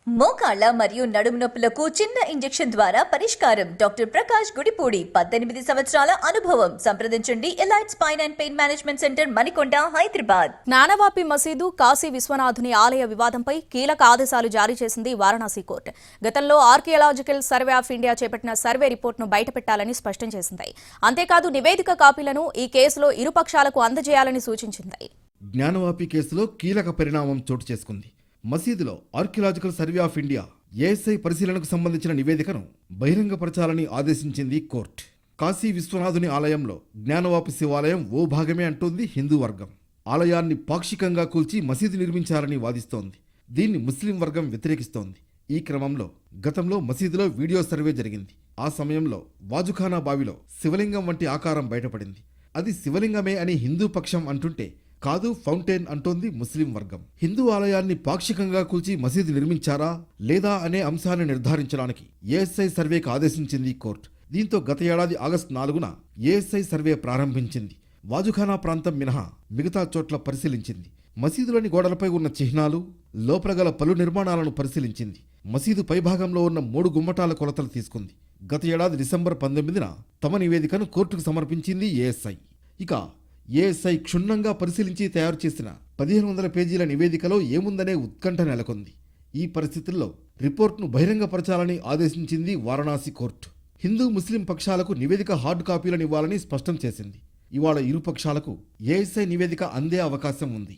మోకాళ్ళ మరియు నడుము నొప్పులకు చిన్న ఇంజెక్షన్ ద్వారా పరిష్కారం. డాక్టర్ ప్రకాష్ గుడిపూడి, 18 సంవత్సరాల అనుభవం. సంప్రదించండి elite spine and pain management centre, Manikonda, Hyderabad. Gyanvapi మసీదు, కాశీ విశ్వనాథుని ఆలయ వివాదంపై కీలక ఆదేశాలు జారీ చేసింది వారణాసి కోర్టు. గతంలో ఆర్కియాలజికల్ సర్వే ఆఫ్ ఇండియా చేపట్టిన సర్వే రిపోర్టును బయటపెట్టాలని స్పష్టం చేసింది. అంతేకాదు నివేదిక కాపీలను ఈ కేసులో ఇరుపక్షాలకు అందజేయాలని సూచించింది. జ్ఞానవాపి కేసులో కీలక పరిణామం చోటు చేసుకుంది. మసీదులో archaeological survey of India ASI పరిశీలనకు సంబంధించిన నివేదికను బహిరంగపరచాలని ఆదేశించింది కోర్టు. కాశీ విశ్వనాథుని ఆలయంలో జ్ఞానవాపి శివాలయం ఓ భాగమే అంటోంది హిందూ వర్గం. ఆలయాన్ని పాక్షికంగా కూల్చి మసీదు నిర్మించారని వాదిస్తోంది. దీన్ని ముస్లిం వర్గం వ్యతిరేకిస్తోంది. ఈ క్రమంలో గతంలో మసీదులో వీడియో సర్వే జరిగింది. ఆ సమయంలో వాజుఖానా బావిలో శివలింగం వంటి ఆకారం బయటపడింది. అది శివలింగమే అని హిందూ పక్షం అంటుంటే, కాదు ఫౌంటైన్ అంటోంది ముస్లిం వర్గం. హిందూ ఆలయాన్ని పాక్షికంగా కూల్చి మసీదు నిర్మించారా లేదా అనే అంశాన్ని నిర్ధారించడానికి ఏఎస్ఐ సర్వేకు ఆదేశించింది కోర్టు. దీంతో గత ఏడాది ఆగస్టు 4న ఏఎస్ఐ సర్వే ప్రారంభించింది. వాజుఖానా ప్రాంతం మినహా మిగతా చోట్ల పరిశీలించింది. మసీదులోని గోడలపై ఉన్న చిహ్నాలు, లోపల గల పలు నిర్మాణాలను పరిశీలించింది. మసీదు పైభాగంలో ఉన్న 3 గుమ్మటాల కొలతలు తీసుకుంది. గత ఏడాది డిసెంబర్ 19న తమ నివేదికను కోర్టుకు సమర్పించింది ఏఎస్ఐ. ఇక ఏఎస్ఐ క్షుణ్ణంగా పరిశీలించి తయారు చేసిన 1500 పేజీల నివేదికలో ఏముందనే ఉత్కంఠ నెలకొంది. ఈ పరిస్థితుల్లో రిపోర్టును బహిరంగపరచాలని ఆదేశించింది వారణాసి కోర్టు. హిందూ ముస్లిం పక్షాలకు నివేదిక హార్డ్ కాపీలను ఇవ్వాలని స్పష్టం చేసింది. ఇవాళ ఇరు పక్షాలకు ఏఎస్ఐ నివేదిక అందే అవకాశం ఉంది.